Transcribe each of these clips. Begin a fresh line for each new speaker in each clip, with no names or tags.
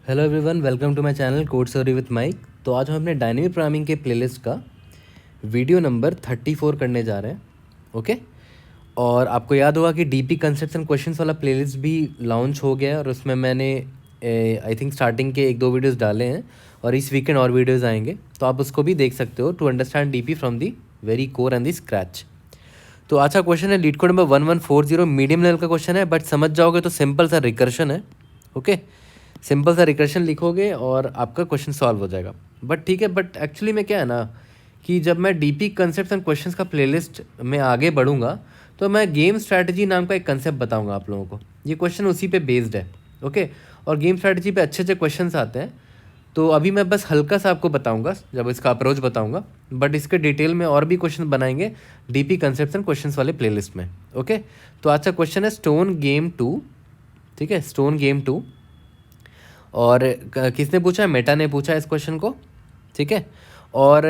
Hello everyone, welcome to my channel code story with Mike. तो आज हम अपने डायनेमिक प्रोग्रामिंग के प्लेलिस्ट का वीडियो नंबर 34 करने जा रहे हैं। ओके, और आपको याद होगा कि डीपी कंसेप्ट्स एंड क्वेश्चंस वाला प्लेलिस्ट भी लॉन्च हो गया है और उसमें मैंने आई थिंक स्टार्टिंग के 1-2 वीडियोस डाले हैं और इस वीकेंड और वीडियोस आएंगे, तो आप उसको भी देख सकते हो to understand DP from the very core and the scratch. तो आज का क्वेश्चन है LeetCode number 1140, medium level का क्वेश्चन है, बट समझ जाओगे तो सिंपल सा रिकर्शन है। ओके, सिंपल सा रिकर्शन लिखोगे और आपका क्वेश्चन सॉल्व हो जाएगा। बट ठीक है, बट एक्चुअली में क्या है ना कि जब मैं डीपी कंसेप्ट्स एंड क्वेश्चंस का प्लेलिस्ट में आगे बढ़ूंगा तो मैं गेम स्ट्रैटेजी नाम का एक कंसेप्ट बताऊंगा आप लोगों को। ये क्वेश्चन उसी पे बेस्ड है। ओके, और गेम स्ट्रैटेजी पे अच्छे अच्छे क्वेश्चंस आते हैं, तो अभी मैं बस हल्का सा आपको बताऊंगा जब इसका अप्रोच बताऊंगा, बट इसके डिटेल में और भी क्वेश्चन बनाएंगे डीपी कंसेप्ट्स एंड क्वेश्चंस वाले प्लेलिस्ट में। ओके, तो आज का क्वेश्चन है स्टोन गेम 2। ठीक है, स्टोन गेम 2। और किसने पूछा है? मेटा ने पूछा है इस क्वेश्चन को। ठीक है, और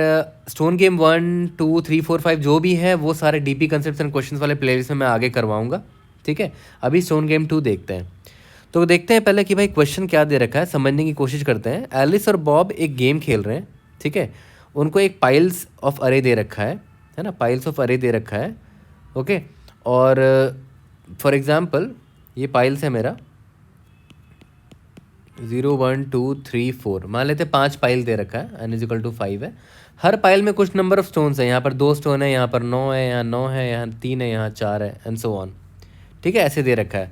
स्टोन गेम 1, 2, 3, 4, 5 जो भी है वो सारे डीपी कंसेप्ट्स एंड क्वेश्चंस वाले प्लेलिस्ट में मैं आगे करवाऊंगा। ठीक है, अभी स्टोन गेम 2 देखते हैं। तो देखते हैं पहले कि भाई क्वेश्चन क्या दे रखा है, समझने की कोशिश करते हैं। एलिस और बॉब एक गेम खेल रहे हैं। ठीक है, उनको एक पाइल्स ऑफ अरे दे रखा है ना, पाइल्स ऑफ अरे दे रखा है। ओके, और फॉर एग्जाम्पल ये पाइल्स है मेरा 0, 1, 2, 3, 4, मान लेते 5 पाइल दे रखा है, n = 5 है। हर पाइल में कुछ नंबर ऑफ स्टोन्स है, यहाँ पर 2 स्टोन है, यहाँ पर 9 है, यहाँ 9 है, यहाँ 3 है, यहाँ 4 है, एंड सो ऑन। ठीक है, ऐसे दे रखा है।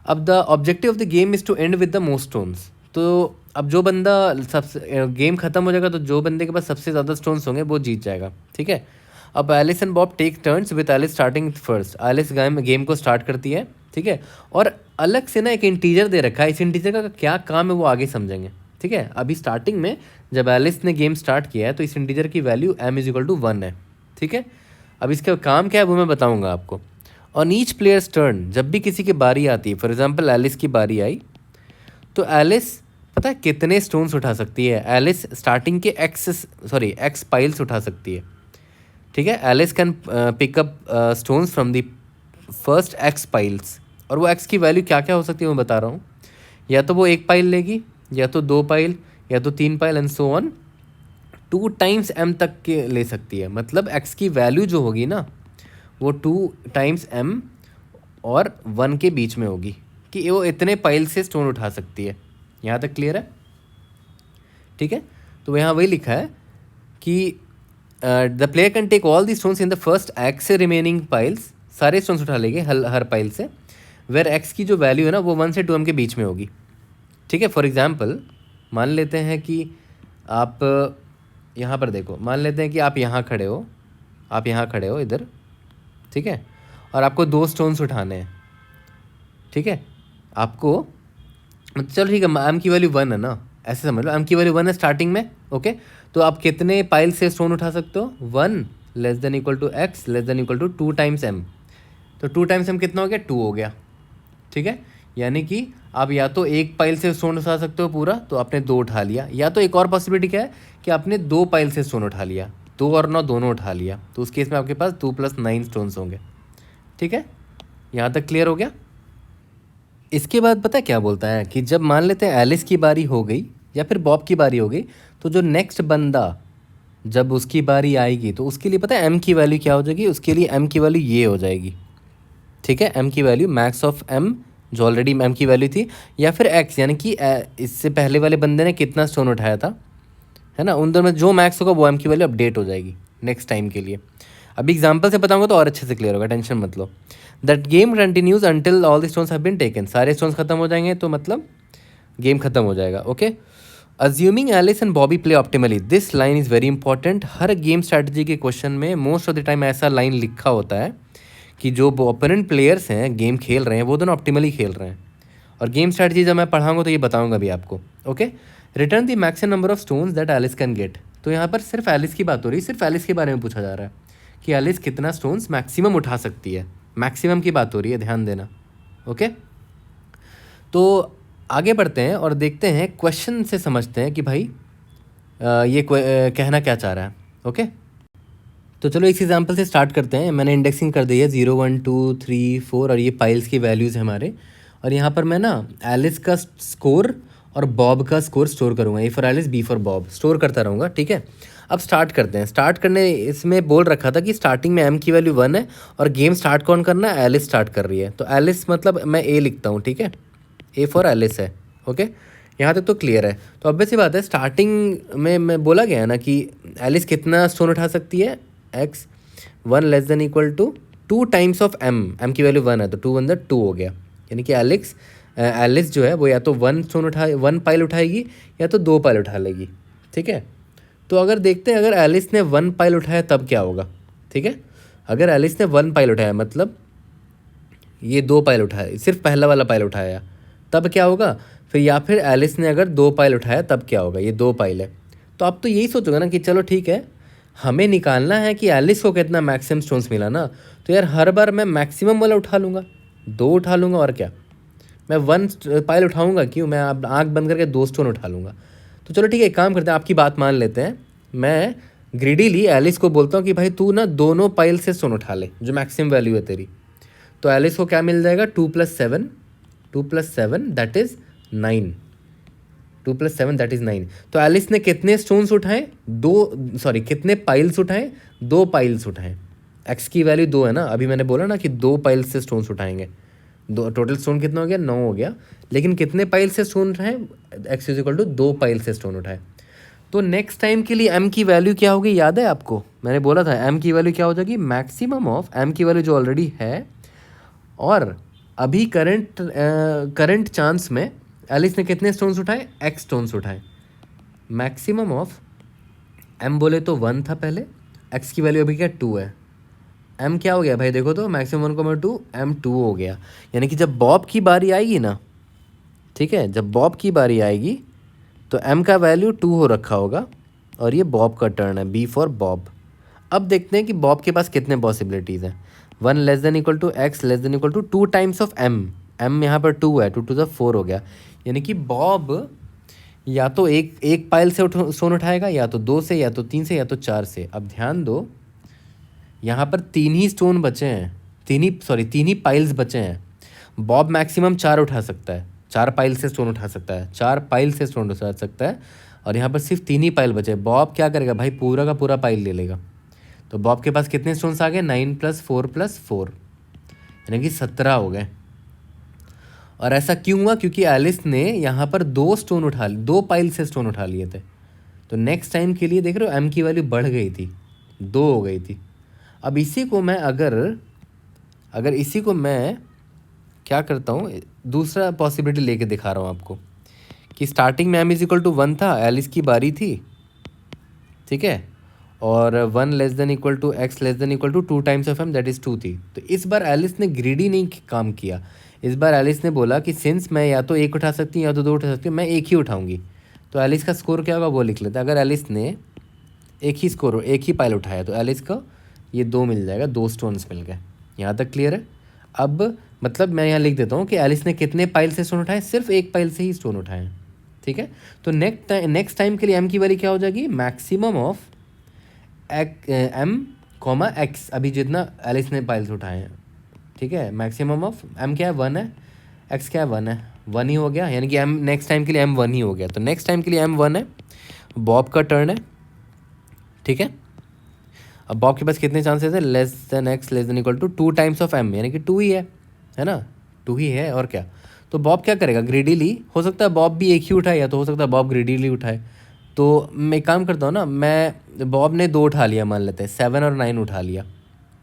अब the objective of the game is to end with the most stones. तो अब जो बंदा सबसे गेम खत्म हो जाएगा तो जो बंदे के पास सबसे ज़्यादा स्टोन्स होंगे वो जीत जाएगा। ठीक है, अब Alice and Bob take turns with Alice starting first. Alice game को स्टार्ट करती है। ठीक है, और अलग से ना एक इंटीजर दे रखा है, इस इंटीजर का क्या काम है वो आगे समझेंगे। ठीक है, अभी स्टार्टिंग में जब एलिस ने गेम स्टार्ट किया है तो इस इंटीजर की वैल्यू m = 1 है। ठीक है, अब इसका काम क्या है वो मैं बताऊंगा आपको। ऑन ईच प्लेयर्स टर्न, जब भी किसी की बारी आती है, फॉर एग्जाम्पल एलिस की बारी आई तो एलिस पता है कितने स्टोन्स उठा सकती है? एलिस स्टार्टिंग के एक्स पाइल्स उठा सकती है। ठीक है, Alice can pick up stones from the first X piles, और वो एक्स की वैल्यू क्या क्या हो सकती है मैं बता रहा हूँ। या तो वो 1 पाइल लेगी, या तो 2 पाइल, या तो 3 pile, and so on 2 times m तक के ले सकती है। मतलब x की वैल्यू जो होगी ना वो 2 टाइम्स m और 1 के बीच में होगी, कि वो इतने पाइल से स्टोन उठा सकती है। यहाँ तक क्लियर है? ठीक है, तो यहाँ वही लिखा है कि the player can take all the stones in the first X से रिमेनिंग पाइल्स, सारे स्टोन्स उठा लेंगे हर पाइल से, वेर एक्स की जो वैल्यू है ना वो 1 से 2m के बीच में होगी। ठीक है, फॉर एग्जाम्पल मान लेते हैं कि आप यहाँ पर देखो, मान लेते हैं कि आप यहाँ खड़े हो इधर। ठीक है, और आपको 2 स्टोन्स उठाने हैं। ठीक है, आपको चलो ठीक है, m की वैल्यू 1 है ना, ऐसे समझ लो m की वैल्यू 1 है स्टार्टिंग में। ओके, तो आप कितने पाइल से स्टोन उठा सकते हो? 1 < x < 2 टाइम्स m। तो 2 टाइम्स m कितना हो गया? 2 हो गया। ठीक है, यानी कि आप या तो 1 पाइल से स्टोन उठा सकते हो पूरा, तो आपने 2 उठा लिया, या तो एक और पॉसिबिलिटी क्या है कि आपने 2 पाइल से स्टोन उठा लिया, 2 और 9 दोनों उठा लिया, तो उस केस में आपके पास 2 + 9 स्टोन्स होंगे। ठीक है, यहाँ तक क्लियर हो गया? इसके बाद पता है क्या बोलता है कि जब मान लेते हैं एलिस की बारी हो गई या फिर बॉब की बारी हो गई, तो जो नेक्स्ट बंदा जब उसकी बारी आएगी तो उसके लिए पता है m की वैल्यू क्या हो जाएगी? उसके लिए m की वैल्यू ये हो जाएगी। ठीक है, m की वैल्यू मैक्स ऑफ m जो ऑलरेडी m की वैल्यू थी, या फिर x, यानी कि इससे पहले वाले बंदे ने कितना स्टोन उठाया था, है ना, उन दोनों में जो मैक्स होगा वो m की वैल्यू अपडेट हो जाएगी नेक्स्ट टाइम के लिए। अभी एग्जाम्पल से बताऊंगा तो और अच्छे से क्लियर होगा, टेंशन मत लो। That game continues until all the stones have been taken, सारे स्टोन्स खत्म हो जाएंगे तो मतलब गेम खत्म हो जाएगा। Okay, assuming Alice and Bobby play optimally, this line is very important. हर गेम स्ट्रैटेजी के क्वेश्चन में मोस्ट ऑफ द टाइम ऐसा लाइन लिखा होता है कि जो ओपोनेंट प्लेयर्स हैं गेम खेल रहे हैं वो दोनों ऑप्टिमली खेल रहे हैं। और गेम स्ट्रैटेजी जब मैं पढ़ाऊंगा तो ये बताऊंगा भी आपको। Okay, return the maximum number of stones that Alice can get. तो यहाँ पर सिर्फ एलिस की बात हो रही है, सिर्फ एलिस के बारे में पूछा जा रहा है कि एलिस कितना स्टोन्स मैक्सिमम उठा सकती है, मैक्सिमम की बात हो रही है, ध्यान देना। ओके, तो आगे बढ़ते हैं और देखते हैं क्वेश्चन से समझते हैं कि भाई ये कहना क्या चाह रहा है। ओके, तो चलो इस एग्जांपल से स्टार्ट करते हैं। मैंने इंडेक्सिंग कर दी है 0, 1, 2, 3, 4, और ये पाइल्स की वैल्यूज़ है हमारे। और यहाँ पर मैं ना एलिस का स्कोर और बॉब का स्कोर स्टोर करूँगा। A for Alice, B for Bob, store करता रहूँगा। ठीक है, अब स्टार्ट करते हैं। स्टार्ट करने इसमें बोल रखा था कि स्टार्टिंग में एम की वैल्यू 1 है और गेम स्टार्ट कौन करना है, एलिस स्टार्ट कर रही है। तो एलिस मतलब मैं ए लिखता हूँ। ठीक है, ए फॉर एलिस है। ओके, यहाँ तक तो क्लियर है। तो ऑब्वियस सी बात है, स्टार्टिंग में मैं बोला गया है ना कि एलिस कितना स्टोन उठा सकती है, X 1 less than equal to 2 times of M की वैल्यू 1 है तो 2 वन 2 हो गया। यानी कि एलिस जो है वो या तो 1 पाइल उठाएगी या तो 2 पाइल उठा लेगी। ठीक है, तो अगर देखते हैं अगर एलिस ने 1 पाइल उठाया तब क्या होगा। ठीक है, अगर एलिस ने 1 पाइल उठाया मतलब ये 2 पाइल उठाया, सिर्फ पहला वाला पाइल उठाया तब क्या होगा फिर, या फिर एलिस ने अगर 2 पाइल उठाया तब क्या होगा, ये 2 पाइल है। तो आप तो यही सोचोगे ना कि चलो ठीक है, हमें निकालना है कि एलिस को कितना मैक्सिमम स्टोन्स मिला ना, तो यार हर बार मैं मैक्सिमम वाला उठा लूँगा, 2 उठा लूँगा और क्या, मैं 1 पाइल उठाऊँगा क्यों, मैं अब आँख बंद करके 2 स्टोन उठा लूँगा। तो चलो ठीक है, एक काम करते हैं, आपकी बात मान लेते हैं, मैं ग्रीडीली एलिस को बोलता हूँ कि भाई तू ना दोनों पाइल से स्टोन उठा ले जो मैक्सिमम वैल्यू है तेरी। तो एलिस को क्या मिल जाएगा, 2 + 7 दैट इज़ 9, 2 + 7 दैट इज़ 9। तो एलिस ने कितने स्टोन्स उठाए, कितने पाइल्स उठाए, 2 पाइल्स उठाए। एक्स की वैल्यू 2 है ना, अभी मैंने बोला ना कि 2 पाइल्स से स्टोन्स उठाएंगे, दो टोटल स्टोन कितना हो गया, 9 हो गया। लेकिन कितने पाइल से स्टोन उठाए, X is equal to 2 pile से स्टोन उठाए। तो नेक्स्ट टाइम के लिए एम की वैल्यू क्या होगी, याद है आपको, मैंने बोला था एम की वैल्यू क्या हो जाएगी, मैक्सिमम ऑफ एम की वैल्यू जो ऑलरेडी है, और अभी करंट चांस में एलिस ने कितने स्टोन्स उठाए, एक्स स्टोन्स उठाए। मैक्सिमम ऑफ एम बोले तो 1 था पहले, एक्स की वैल्यू अभी क्या 2 है, एम क्या हो गया भाई देखो तो, मैक्सिमम 1,2 एम 2 हो गया। यानी कि जब बॉब की बारी आएगी ना, ठीक है, जब बॉब की बारी आएगी तो एम का वैल्यू 2 हो रखा होगा और ये बॉब का टर्न है, बी फॉर बॉब। अब देखते हैं कि बॉब के पास कितने पॉसिबिलिटीज़ हैं। 1 less than equal to x less than equal to 2 times of M यहाँ पर 2 है, 2 टू द 4 हो गया। यानी कि बॉब या तो एक पाइल से स्टोन उठाएगा, या तो 2 से, या तो 3 से, या तो 4 से। अब ध्यान दो, यहाँ पर 3 ही स्टोन बचे हैं, 3 ही पाइल्स बचे हैं। बॉब मैक्सिमम 4 उठा सकता है, 4 पाइल से स्टोन उठा सकता है, 4 पाइल से स्टोन उठा सकता है। और यहाँ पर सिर्फ 3 ही पाइल बचे। बॉब क्या करेगा भाई, पूरा का पूरा पाइल ले लेगा। तो बॉब के पास कितने स्टोन्स आ गए, 9 + 4 + 4, यानी कि 17 हो गए। और ऐसा क्यों हुआ, क्योंकि एलिस ने यहाँ पर 2 पाइल से स्टोन उठा लिए थे। तो नेक्स्ट टाइम के लिए देख रहे हो एम की वैल्यू बढ़ गई थी, 2 हो गई थी। अब इसी को मैं अगर इसी को मैं क्या करता हूँ, दूसरा पॉसिबिलिटी लेके दिखा रहा हूँ आपको कि स्टार्टिंग में एम इज इक्वल टू 1 था, एलिस की बारी थी, ठीक है, और 1 less than equal to x less than equal to 2 times of M that is 2 थी। तो इस बार एलिस ने ग्रीडी नहीं काम किया। इस बार एलिस ने बोला कि सिंस मैं या तो 1 उठा सकती हूँ या तो 2 उठा सकती हूँ, मैं 1 ही उठाऊंगी। तो एलिस का स्कोर क्या होगा वो लिख लेते हैं। अगर एलिस ने एक ही पाइल उठाया तो एलिस का ये 2 मिल जाएगा, 2 स्टोन्स मिल गए। यहाँ तक क्लियर है। अब मतलब मैं यहाँ लिख देता हूँ कि एलिस ने कितने पाइल से स्टोन उठाए, सिर्फ 1 पाइल से ही स्टोन उठाए। ठीक है, तो नेक्स्ट टाइम के लिए एम की वैल्यू क्या हो जाएगी, maximum of M comma X, अभी जितना एलिस ने पाइल्स उठाए हैं। ठीक है, मैक्सिमम ऑफ एम क्या है, 1 है, एक्स क्या है, 1 है, 1 ही हो गया। यानी कि एम नेक्स्ट टाइम के लिए एम 1 ही हो गया। तो नेक्स्ट टाइम के लिए एम 1 है, बॉब का टर्न है। ठीक है, अब बॉब के पास कितने चांसेस है, less than X less than equal to 2 times of M, यानी कि 2 ही है ना, 2 ही है और क्या। तो बॉब क्या करेगा, ग्रीडीली, हो सकता है बॉब भी 1 ही उठाए, या तो हो सकता है बॉब ग्रीडीली उठाए। तो मैं काम करता हूँ ना, मैं बॉब ने 2 उठा लिया, मान लेते हैं 7 और 9 उठा लिया।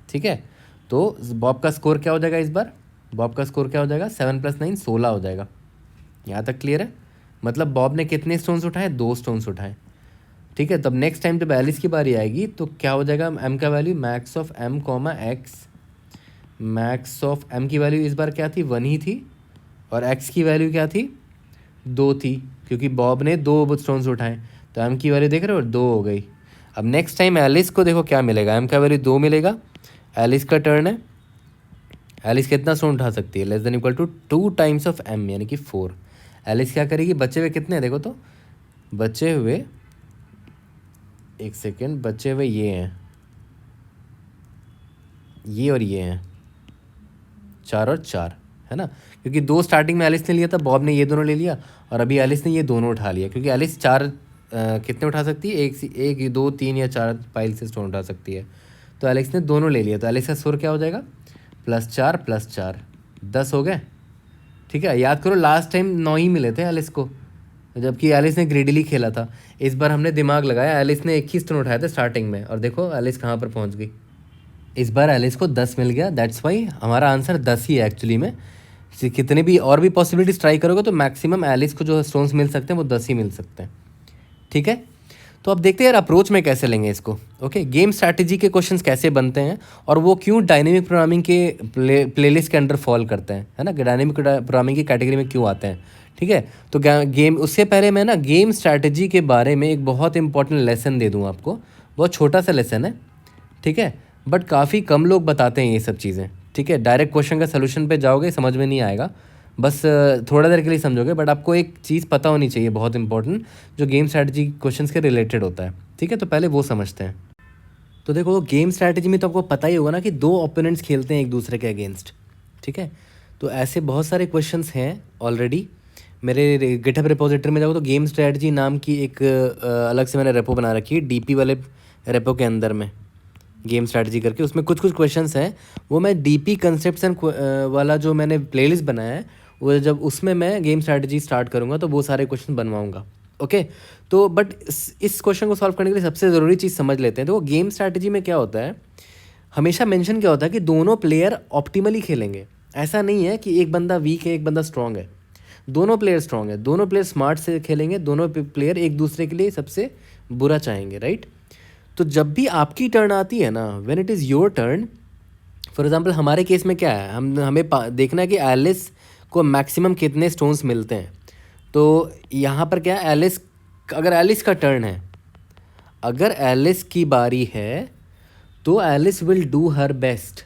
ठीक है, तो बॉब का स्कोर क्या हो जाएगा इस बार, बॉब का स्कोर क्या हो जाएगा, 7 + 9 16 हो जाएगा। यहाँ तक क्लियर है। मतलब बॉब ने कितने स्टोन्स उठाए, 2 स्टोन्स उठाए। ठीक है, तब नेक्स्ट टाइम जब एलिस की बारी आएगी तो क्या हो जाएगा, एम का value max of M comma X, max of M की वैल्यू इस बार क्या थी, 1 ही थी, और एक्स की वैल्यू क्या थी, 2 थी, क्योंकि बॉब ने 2 स्टोन्स उठाए। तो एम की वैल्यू देख रहे हो 2 हो गई। अब नेक्स्ट टाइम एलिस को देखो क्या मिलेगा, एम का वैल्यू 2 मिलेगा, एलिस का टर्न है। एलिस कितना स्टोन उठा सकती है, less than equal to 2 times of M, यानी कि 4। एलिस क्या करेगी, बचे हुए कितने हैं देखो तो, बचे हुए, एक सेकेंड, बचे हुए ये हैं, ये और ये हैं, 4 और 4 है ना, क्योंकि 2 स्टार्टिंग में एलिस ने लिया था, बॉब ने ये दोनों ले लिया, और अभी एलिस ने ये दोनों उठा लिया, क्योंकि एलिस चार कितने उठा सकती है, एक दो तीन या चार पाइल से स्टोन उठा सकती है। तो एलिस ने दोनों ले लिया, तो एलिस का स्कोर क्या हो जाएगा, +4 + 4 10 हो गए। ठीक है, याद करो लास्ट टाइम 9 ही मिले थे एलिस को, जबकि एलिस ने ग्रेडिली खेला था। इस बार हमने दिमाग लगाया, एलिस ने 21 स्टोन उठाए थे स्टार्टिंग में, और देखो एलिस कहाँ पर पहुँच गई। इस बार एलिस को 10 मिल गया, दैट्स वाई हमारा आंसर 10 ही है एक्चुअली में। कितने भी और भी पॉसिबिलिटीज ट्राई करोगे तो मैक्सिमम एलिस को जो स्टोन्स मिल सकते हैं वो 10 ही मिल सकते हैं। ठीक है, तो अब देखते हैं यार अप्रोच में कैसे लेंगे इसको। ओके, गेम स्ट्रैटेजी के क्वेश्चंस कैसे बनते हैं और वो क्यों डायनेमिक प्रोग्रामिंग के प्लेलिस्ट के अंडर फॉल करते हैं, है ना, डायनेमिक प्रोग्रामिंग की कैटेगरी में क्यों आते हैं। ठीक है, तो गेम उससे पहले मैं ना गेम स्ट्रैटेजी के बारे में एक बहुत इंपॉर्टेंट लेसन दे दूँ आपको। बहुत छोटा सा लेसन है, ठीक है, बट काफ़ी कम लोग बताते हैं ये सब चीज़ें। ठीक है, डायरेक्ट क्वेश्चन का सलूशन पे जाओगे समझ में नहीं आएगा, बस थोड़ा देर के लिए समझोगे, बट आपको एक चीज़ पता होनी चाहिए बहुत इंपॉर्टेंट, जो गेम स्ट्रैटेजी क्वेश्चंस के रिलेटेड होता है। ठीक है, तो पहले वो समझते हैं। तो देखो गेम स्ट्रैटेजी में तो आपको पता ही होगा ना कि दो ओपोनेंट्स खेलते हैं एक दूसरे के अगेंस्ट। ठीक है, तो ऐसे बहुत सारे क्वेश्चंस हैं ऑलरेडी। मेरे गिटहब रिपोजिटरी में जाओ तो गेम स्ट्रैटेजी नाम की एक अलग से मैंने रेपो बना रखी है, डीपी वाले रेपो के अंदर में गेम स्ट्रैटेजी करके। उसमें कुछ कुछ क्वेश्चंस हैं, वो मैं डीपी कंसेप्ट्स एंड वाला जो मैंने प्लेलिस्ट बनाया है, वो जब उसमें मैं गेम स्ट्रैटेजी स्टार्ट करूँगा तो वो सारे क्वेश्चन बनवाऊँगा। ओके, तो बट इस क्वेश्चन को सॉल्व करने के लिए सबसे ज़रूरी चीज़ समझ लेते हैं। तो वो गेम स्ट्रैटेजी में क्या होता है, हमेशा मेंशन क्या होता है कि दोनों प्लेयर ऑप्टिमली खेलेंगे। ऐसा नहीं है कि एक बंदा वीक है एक बंदा स्ट्रांग है, दोनों प्लेयर स्ट्रांग है, दोनों प्लेयर स्मार्ट से खेलेंगे, दोनों प्लेयर एक दूसरे के लिए सबसे बुरा चाहेंगे, राइट। तो जब भी आपकी टर्न आती है ना, when it is your turn, for example हमारे केस में क्या है, हमें देखना है कि एलिस को मैक्सिमम कितने स्टोन्स मिलते हैं। तो यहाँ पर क्या है, एलिस, अगर एलिस का टर्न है, अगर एलिस की बारी है तो Alice will do her best,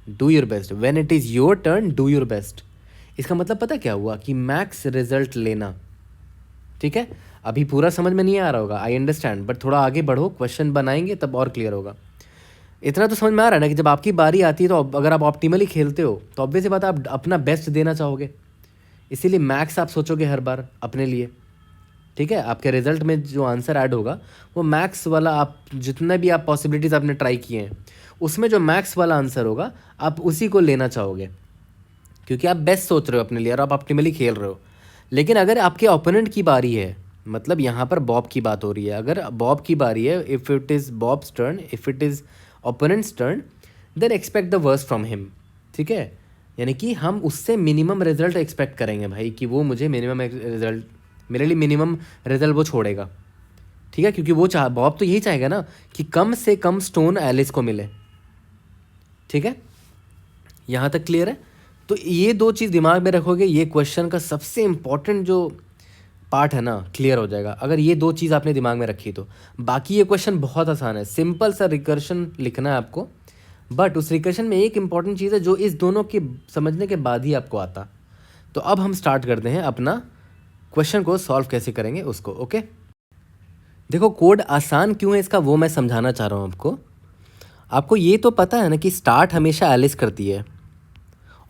do your best. When it is your turn do your best. इसका मतलब पता क्या हुआ कि मैक्स रिजल्ट लेना। ठीक है, अभी पूरा समझ में नहीं आ रहा होगा, आई अंडरस्टैंड, बट थोड़ा आगे बढ़ो, क्वेश्चन बनाएंगे तब और क्लियर होगा। इतना तो समझ में आ रहा है ना कि जब आपकी बारी आती है तो अगर आप ऑप्टिमली खेलते हो तो ऑब्वियस बात है आप अपना बेस्ट देना चाहोगे, इसीलिए मैक्स आप सोचोगे हर बार अपने लिए। ठीक है, आपके रिजल्ट में जो आंसर ऐड होगा वो मैक्स वाला, आप जितना भी आप पॉसिबिलिटीज़ आपने ट्राई किए हैं उसमें जो मैक्स वाला आंसर होगा आप उसी को लेना चाहोगे, क्योंकि आप बेस्ट सोच रहे हो अपने लिए और आप ऑप्टिमली खेल रहे हो। लेकिन अगर आपके ओपोनेंट की बारी है, मतलब यहाँ पर बॉब की बात हो रही है, अगर बॉब की बारी है, if it is Bob's turn, if it is opponent's turn, then expect the worst from him. ठीक है, यानी कि हम उससे मिनिमम रिजल्ट एक्सपेक्ट करेंगे भाई, कि वो मुझे मिनिमम रिजल्ट, मेरे लिए मिनिमम रिजल्ट वो छोड़ेगा। ठीक है, क्योंकि वो बॉब तो यही चाहेगा ना कि कम से कम स्टोन एलिस को मिले। ठीक है, यहाँ तक क्लियर है। तो ये दो चीज़ दिमाग में रखोगे, ये क्वेश्चन का सबसे इम्पॉर्टेंट जो पार्ट है ना क्लियर हो जाएगा अगर ये दो चीज़ आपने दिमाग में रखी तो। बाकी ये क्वेश्चन बहुत आसान है, सिंपल सा रिकर्शन लिखना है आपको, बट उस रिकर्शन में एक इंपॉर्टेंट चीज़ है जो इस दोनों के समझने के बाद ही आपको आता। तो अब हम स्टार्ट करते हैं अपना क्वेश्चन को सॉल्व कैसे करेंगे उसको। ओके, देखो कोड आसान क्यों है इसका वो मैं समझाना चाह रहा हूँ आपको। आपको ये तो पता है ना कि स्टार्ट हमेशा एलिस करती है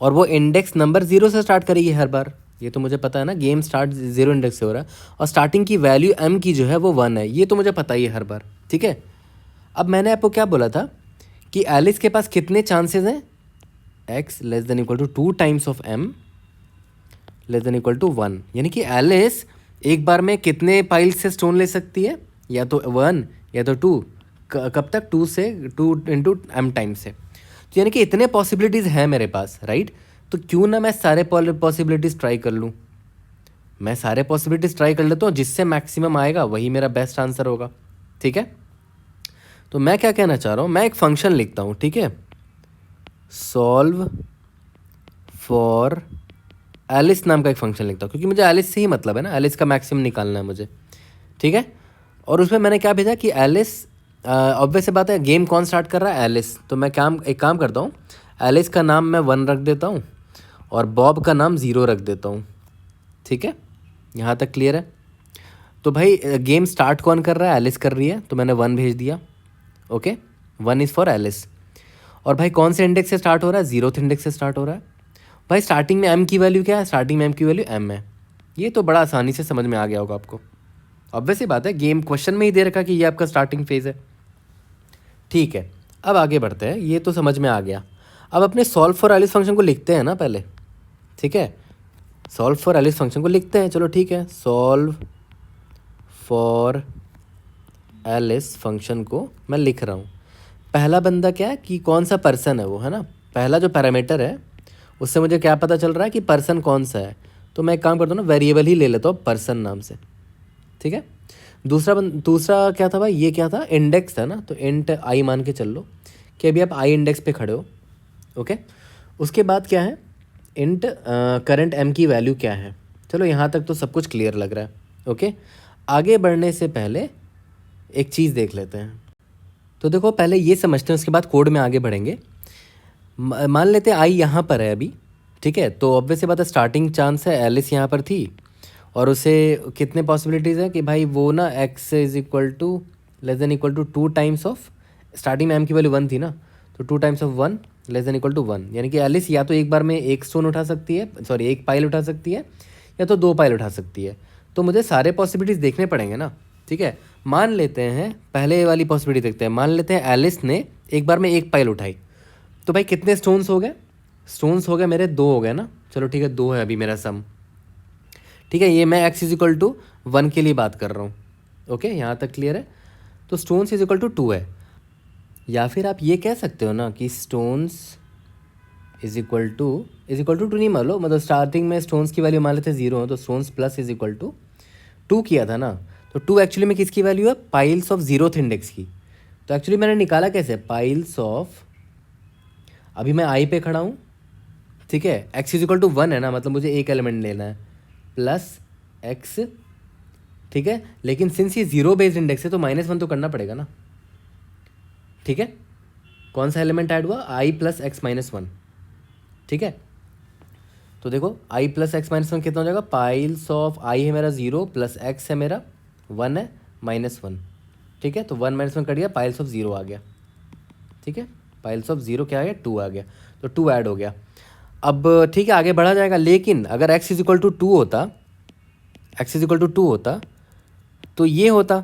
और वो इंडेक्स नंबर 0 से स्टार्ट करेगी हर बार, ये तो मुझे पता है ना, गेम स्टार्ट 0 इंडेक्स से हो रहा है और स्टार्टिंग की वैल्यू m की जो है वो 1 है, ये तो मुझे पता ही है हर बार। ठीक है, अब मैंने आपको क्या बोला था कि एलिस के पास कितने चांसेस हैं, x < 2 टाइम्स ऑफ m < 1, यानी कि एलिस एक बार में कितने पाइल से स्टोन ले सकती है, या तो 1 या तो 2, कब तक 2 से 2 × m टाइम्स से। तो यानी कि इतने पॉसिबिलिटीज़ हैं मेरे पास, राइट। तो क्यों ना मैं सारे पॉसिबिलिटीज़ ट्राई कर लूँ, मैं सारे पॉसिबिलिटीज़ ट्राई कर लेता हूँ, जिससे मैक्सिमम आएगा वही मेरा बेस्ट आंसर होगा। ठीक है, तो मैं क्या कहना चाह रहा हूँ, मैं एक फंक्शन लिखता हूँ, ठीक है, सॉल्व फॉर एलिस नाम का एक फंक्शन लिखता हूँ, क्योंकि मुझे एलिस से ही मतलब है ना, एलिस का मैक्सिमम निकालना है मुझे। ठीक है, और उसमें मैंने क्या भेजा कि एलिस, ऑब्वियस बात है गेम कौन स्टार्ट कर रहा है, एलिस। तो मैं एक काम करता हूँ, एलिस का नाम मैं 1 रख देता हूँ और बॉब का नाम 0 रख देता हूँ। ठीक है, यहाँ तक क्लियर है। तो भाई गेम स्टार्ट कौन कर रहा है, एलिस कर रही है, तो मैंने 1 भेज दिया। Okay, 1 is for Alice. और भाई कौन से इंडेक्स से स्टार्ट हो रहा है, 0th इंडेक्स से स्टार्ट हो रहा है। भाई स्टार्टिंग में m की वैल्यू क्या है, स्टार्टिंग में m की वैल्यू m है, ये तो बड़ा आसानी से समझ में आ गया होगा आपको। ऑब्वियस सी बात है, गेम क्वेश्चन में ही दे रखा कि ये आपका स्टार्टिंग फेज़ है। ठीक है, अब आगे बढ़ते हैं, ये तो समझ में आ गया। अब अपने सॉल्व फॉर एलिस फंक्शन को लिखते हैं ना पहले। ठीक है, सॉल्व फॉर एलिस फंक्शन को लिखते हैं। चलो ठीक है, सॉल्व फॉर एलिस फंक्शन को मैं लिख रहा हूँ। पहला बंदा क्या है कि कौन सा पर्सन है वो, है ना। पहला जो पैरामीटर है उससे मुझे क्या पता चल रहा है कि पर्सन कौन सा है। तो मैं एक काम करता हूँ ना, वेरिएबल ही ले लेता हूँ पर्सन नाम से। ठीक है, दूसरा क्या था भाई, ये क्या था, इंडेक्स था ना। तो इंट आई मान के चल लो कि अभी आप आई इंडेक्स पे खड़े हो। ओके, उसके बाद क्या है, इंट करंट एम की वैल्यू क्या है। चलो यहाँ तक तो सब कुछ क्लियर लग रहा है। ओके, आगे बढ़ने से पहले एक चीज़ देख लेते हैं। तो देखो पहले ये समझते हैं, उसके बाद कोड में आगे बढ़ेंगे। मान लेते हैं आई यहाँ पर है अभी। ठीक है, तो ऑब्वियस सी बात है, स्टार्टिंग चांस है एलिस यहाँ पर थी और उसे कितने पॉसिबिलिटीज़ हैं कि भाई वो ना x is equal to less than equal to 2 times of, starting में एम की वैल्यू 1 थी ना, तो 2 times of 1 less than equal to 1। यानी कि एलिस या तो एक बार में एक स्टोन उठा सकती है, सॉरी एक पाइल उठा सकती है, या तो 2 पाइल उठा सकती है। तो मुझे सारे पॉसिबिलिटीज़ देखने पड़ेंगे ना। ठीक है, मान लेते हैं पहले वाली पॉसिबिलिटी देखते हैं। मान लेते हैं एलिस ने एक बार में एक पाइल उठाई, तो भाई कितने स्टोन्स हो गए, स्टोन्स हो गए मेरे 2 हो गए ना। चलो ठीक है, 2 है अभी मेरा सम। ठीक है, ये मैं एक्स इज इक्वल टू 1 के लिए बात कर रहा हूँ। ओके, यहाँ तक क्लियर है। तो स्टोन्स इज इक्वल टू 2 है, या फिर आप ये कह सकते हो ना कि स्टोन्स इज इक्वल टू 2 नहीं मान लो, मतलब स्टार्टिंग में स्टोन्स की वैल्यू मान लेते हैं 0 है, तो stones plus is equal to 2 किया था ना। तो 2 एक्चुअली में किसकी वैल्यू है, पाइल्स ऑफ 0th इंडेक्स की। तो एक्चुअली मैंने निकाला कैसे, पाइल्स ऑफ, अभी मैं आई पे खड़ा हूँ। ठीक है, एक्स इज इक्वल टू 1 है ना, मतलब मुझे एक एलिमेंट लेना है प्लस एक्स। ठीक है, लेकिन सिंस ये 0 बेस्ड इंडेक्स है तो -1 तो करना पड़ेगा ना। ठीक है, कौन सा एलिमेंट ऐड हुआ, आई प्लस एक्स माइनस 1। ठीक है, तो देखो आई प्लस एक्स माइनस 1 कितना हो जाएगा, पाइल्स ऑफ आई है मेरा 0 प्लस एक्स है मेरा 1 है -1। ठीक है, तो 1 - 1 कट गया, पाइल्स ऑफ 0 आ गया। ठीक है, पाइल्स ऑफ 0 क्या आ गया, 2 आ गया, तो 2 ऐड हो गया। अब ठीक है, आगे बढ़ा जाएगा। लेकिन अगर x इज इक्वल टू 2 होता, x इज इक्वल टू 2 होता तो ये होता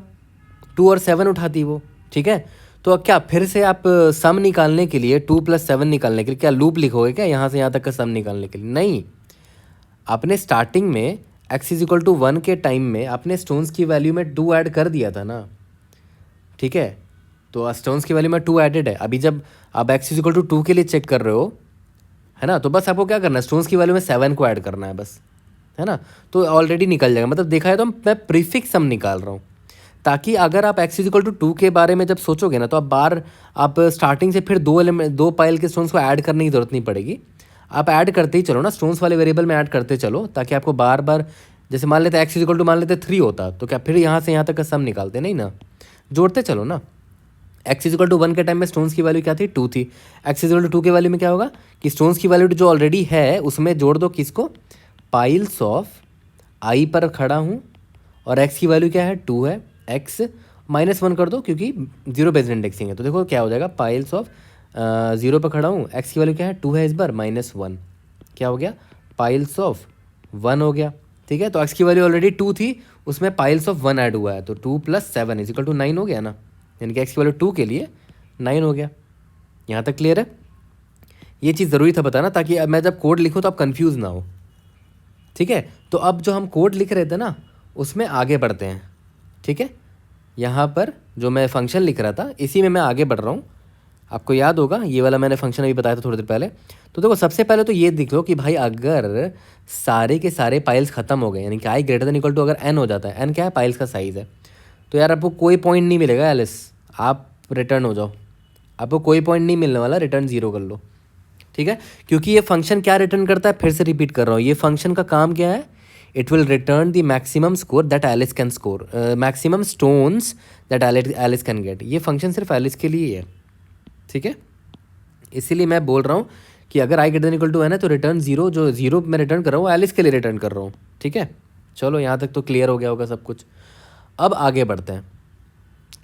2 और 7 उठाती वो। ठीक है, तो क्या फिर से आप सम निकालने के लिए 2 + 7 निकालने के लिए क्या लूप लिखोगे क्या यहाँ से यहाँ तक का सम निकालने के लिए, नहीं। आपने स्टार्टिंग में x इज इक्वल टू 1 के टाइम में आपने स्टोन्स की वैल्यू में 2 ऐड कर दिया था ना। ठीक है, तो स्टोन्स की वैल्यू में 2 एडेड है। अभी जब आप x इज इक्वल टू 2 के लिए चेक कर रहे हो, है ना, तो बस आपको क्या करना है, स्टोन्स की वैल्यू में 7 को ऐड करना है बस, है ना। तो ऑलरेडी निकल जाएगा, मतलब देखा है तो मैं प्रीफिक्स सम निकाल रहा हूँ, ताकि अगर आप x इज इक्वल टू 2 के बारे में जब सोचोगे ना, तो आप स्टार्टिंग से फिर 2 पाइल के स्टोन्स को ऐड करने की जरूरत नहीं पड़ेगी। आप ऐड करते ही चलो ना, स्टोन्स वाले वेरिएबल में ऐड करते चलो, ताकि आपको बार बार, जैसे मान लेते x इज इक्वल टू मान लेते 3 होता, तो क्या फिर यहाँ से यहाँ तक का सम निकालते नहीं ना, जोड़ते चलो ना। x इज इक्वल टू 1 के टाइम में स्टोन्स की वैल्यू क्या थी, 2 थी। x इज इक्वल टू 2 के वैल्यू में क्या होगा कि स्टोन्स की वैल्यू जो ऑलरेडी है उसमें जोड़ दो किसको, पाइल्स ऑफ आई पर खड़ा हूँ और x की वैल्यू क्या है, 2 है, x -1 कर दो क्योंकि 0 बेस्ड इंडेक्सिंग है। तो देखो क्या हो जाएगा, पाइल्स ऑफ 0 पर खड़ा हूँ, x की वैल्यू क्या है, 2 है इस बार, -1 क्या हो गया, पाइल्स ऑफ 1 हो गया। ठीक है, तो x की वैल्यू ऑलरेडी 2 थी, उसमें पाइल्स ऑफ 1 ऐड हुआ है, तो 2 + 7 इज इक्वल टू 9 हो गया ना, यानी कि x की वैल्यू 2 के लिए 9 हो गया। यहाँ तक क्लियर है। ये चीज़ ज़रूरी था बताना, ताकि अब मैं जब कोड लिखूँ तो आप कंफ्यूज ना हो। ठीक है, तो अब जो हम कोड लिख रहे थे ना उसमें आगे बढ़ते हैं। ठीक है, यहाँ पर जो मैं फंक्शन लिख रहा था इसी में मैं आगे बढ़ रहा हूँ। आपको याद होगा ये वाला मैंने फंक्शन अभी बताया था थोड़ी देर पहले। तो देखो सबसे पहले तो ये देख लो कि भाई अगर सारे के सारे पाइल्स ख़त्म हो गए, यानी कि आई ग्रेटर देन इक्वल टू अगर n हो जाता है, n क्या है, पाइल्स का साइज़ है, तो यार आपको कोई पॉइंट नहीं मिलेगा एलिस, आप रिटर्न हो जाओ। आपको कोई पॉइंट नहीं मिलने वाला, रिटर्न 0 कर लो। ठीक है, क्योंकि ये फंक्शन क्या रिटर्न करता है, फिर से रिपीट कर रहा हूँ, ये फंक्शन का काम क्या है, it will return the maximum score that Alice can score, maximum stones that Alice can get. ये फंक्शन सिर्फ एलिस के लिए ही है। ठीक है, इसीलिए मैं बोल रहा हूँ कि अगर i greater than equal to है ना, तो रिटर्न 0, जो 0 मैं रिटर्न कर रहा हूँ एलिस के लिए रिटर्न कर रहा हूँ। ठीक है, चलो यहाँ तक तो क्लियर हो गया होगा सब कुछ। अब आगे बढ़ते हैं।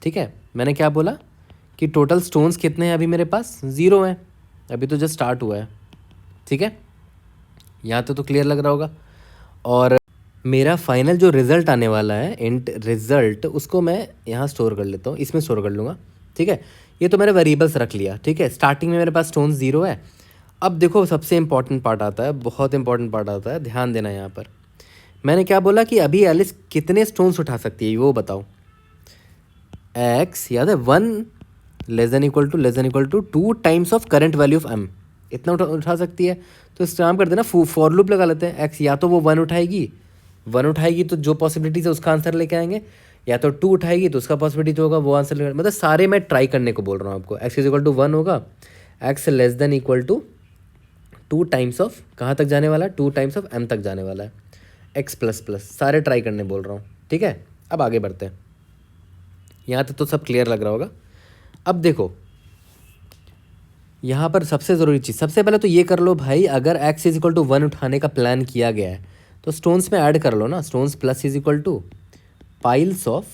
ठीक है, मैंने क्या बोला कि टोटल स्टोन्स कितने हैं अभी मेरे पास, 0 हैं, अभी तो जस्ट स्टार्ट हुआ है। ठीक है, यहाँ तो क्लियर लग रहा होगा। और मेरा फाइनल जो रिज़ल्ट आने वाला है इंट रिज़ल्ट, उसको मैं यहाँ स्टोर कर लेता हूँ, इसमें स्टोर कर लूँगा। ठीक है, ये तो मैंने वेरिएबल्स रख लिया। ठीक है, स्टार्टिंग में मेरे पास स्टोन 0 है। अब देखो सबसे इंपॉर्टेंट पार्ट आता है, बहुत इंपॉर्टेंट पार्ट आता है, ध्यान देना यहाँ पर। मैंने क्या बोला कि अभी एलिस कितने स्टोन्स उठा सकती है वो बताओ। एक्स याद है, 1 < 2 times of current value of m, इतना उठा सकती है। तो इस काम करते हैं ना, फॉर लूप लगा लेते हैं। एक्स या तो वो 1 उठाएगी, 1 उठाएगी तो जो पॉसिबिलिटीज है उसका आंसर लेके आएंगे, या तो 2 उठाएगी तो उसका पॉसिबिलिटी जो होगा वो आंसर लेकर, मतलब सारे मैं ट्राई करने को बोल रहा हूँ आपको। एक्स इज इक्वल टू 1 होगा, x less than equal to 2 times of कहाँ तक जाने वाला है, 2 टाइम्स ऑफ एम तक जाने वाला है, एक्स प्लस प्लस, सारे ट्राई करने बोल रहा हूँ। ठीक है, अब आगे बढ़ते हैं। यहाँ तक तो सब क्लियर लग रहा होगा। अब देखो यहाँ पर सबसे ज़रूरी चीज़, सबसे पहले तो ये कर लो भाई, अगर x इज इक्वल टू 1 उठाने का प्लान किया गया है तो स्टोन्स में ऐड कर लो ना। Stones plus is equal two piles of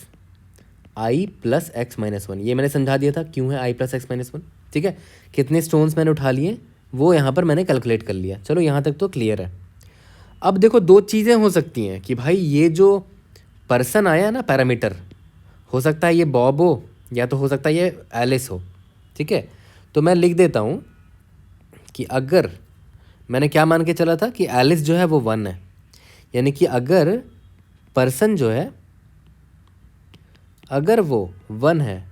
i plus x minus 1, ये मैंने समझा दिया था क्यों है i प्लस एक्स माइनस 1। ठीक है, कितने स्टोन्स मैंने उठा लिए वो यहाँ पर मैंने कैलकुलेट कर लिया। चलो यहाँ तक तो क्लियर है। अब देखो दो चीज़ें हो सकती हैं कि भाई ये जो पर्सन आया ना पैरामीटर, हो सकता है ये बॉब हो या तो हो सकता है ये एलिस हो। ठीक है, तो मैं लिख देता हूँ कि अगर मैंने क्या मान के चला था कि एलिस जो है वो 1 है, यानी कि अगर पर्सन जो है अगर वो 1 है,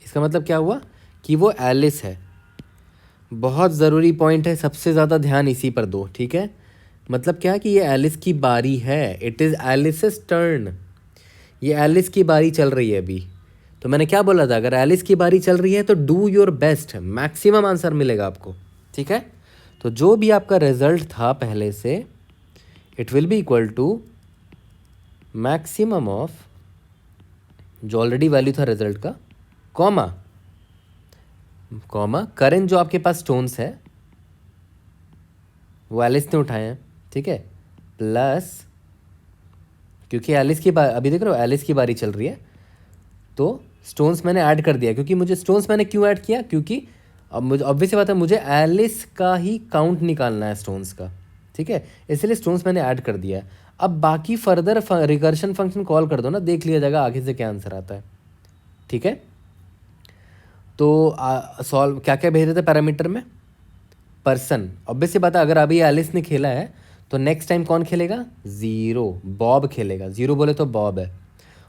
इसका मतलब क्या हुआ कि वो एलिस है। बहुत ज़रूरी पॉइंट है, सबसे ज़्यादा ध्यान इसी पर दो। ठीक है, मतलब क्या है कि ये एलिस की बारी है, इट इज़ एलिस टर्न, ये एलिस की बारी चल रही है अभी। तो मैंने क्या बोला था, अगर एलिस की बारी चल रही है तो do your best, maximum answer मिलेगा आपको। ठीक है, तो जो भी आपका रिजल्ट था पहले से, it will be equal to maximum of जो ऑलरेडी वैल्यू था रिजल्ट का, कॉमा करंट जो आपके पास स्टोन्स है वो एलिस ने उठाए हैं। ठीक है, प्लस क्योंकि एलिस की अभी देख रहे हो एलिस की बारी चल रही है तो स्टोन्स मैंने ऐड कर दिया। क्योंकि मुझे स्टोन्स मैंने क्यों ऐड किया, क्योंकि अब मुझे ऑब्वियस बात है मुझे एलिस का ही काउंट निकालना है स्टोन्स का। ठीक है, इसलिए स्टोन्स मैंने ऐड कर दिया है। अब बाकी फर्दर रिकर्शन फंक्शन कॉल कर दो ना, देख लिया जाएगा आगे से क्या आंसर आता है। ठीक है, तो सॉल्व क्या क्या भेज रहे थे पैरामीटर में, पर्सन, ऑब्वियस बात है अगर अभी एलिस ने खेला है तो नेक्स्ट टाइम कौन खेलेगा, 0 बॉब खेलेगा। 0 बोले तो बॉब है।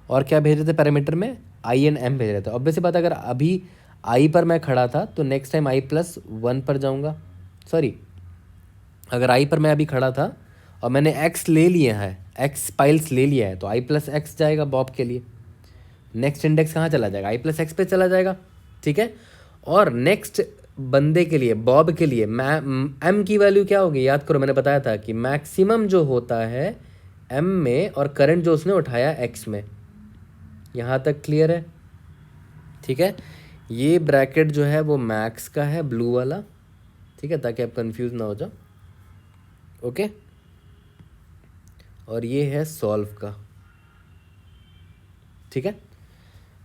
और क्या भेज रहे थे पैरामीटर में, आई एंड एम भेज रहे थे। ऑब्वियस बात है अगर अभी आई पर मैं खड़ा था तो नेक्स्ट टाइम आई प्लस 1 पर जाऊंगा। सॉरी, अगर आई पर मैं अभी खड़ा था और मैंने एक्स ले लिया है, एक्स पाइल्स ले लिया है, तो आई प्लस एक्स जाएगा बॉब के लिए। नेक्स्ट इंडेक्स कहाँ चला जाएगा, आई प्लस एक्स पे चला जाएगा। ठीक है, और नेक्स्ट बंदे के लिए बॉब के लिए एम की वैल्यू क्या होगी, याद करो मैंने बताया था कि मैक्सिमम जो होता है एम में और करंट जो उसने उठाया एक्स में। यहाँ तक क्लियर है। ठीक है, ये ब्रैकेट जो है वो मैक्स का है, ब्लू वाला। ठीक है, ताकि आप कंफ्यूज ना हो जाओ। ओके, और ये है सॉल्व का। ठीक है,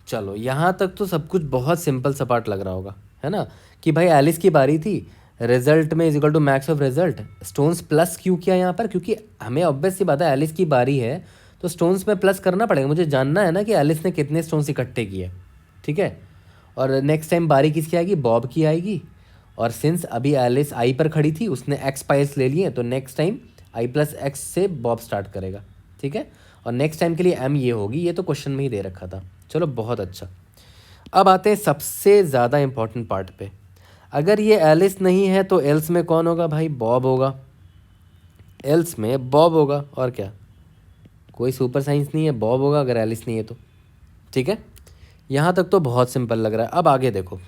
चलो यहाँ तक तो सब कुछ बहुत सिंपल सा पार्ट लग रहा होगा, है ना, कि भाई एलिस की बारी थी, रिजल्ट में is equal to max of result, stones plus क्यों किया यहाँ पर, क्योंकि हमें ऑब्वियस सी बात है एलिस की बारी है तो स्टोन्स में प्लस करना पड़ेगा। मुझे जानना है ना कि एलिस ने कितने स्टोन्स इकट्ठे किए। ठीक है, और नेक्स्ट टाइम बारी किसकी आएगी, बॉब की आएगी। और सिंस अभी एलिस आई पर खड़ी थी, उसने एक्स पाइल्स ले लिए, तो next time I plus x से बॉब स्टार्ट करेगा। ठीक है, और नेक्स्ट टाइम के लिए एम ये होगी, ये तो क्वेश्चन में ही दे रखा था। चलो बहुत अच्छा, अब आते हैं सबसे ज़्यादा इम्पॉर्टेंट पार्ट पे। अगर ये एलिस नहीं है तो एल्स में कौन होगा भाई, बॉब होगा। एल्स में बॉब होगा, और क्या, कोई सुपर साइंस नहीं है, बॉब होगा अगर एलिस नहीं है तो। ठीक है, यहाँ तक तो बहुत सिंपल लग रहा है। अब आगे देखो,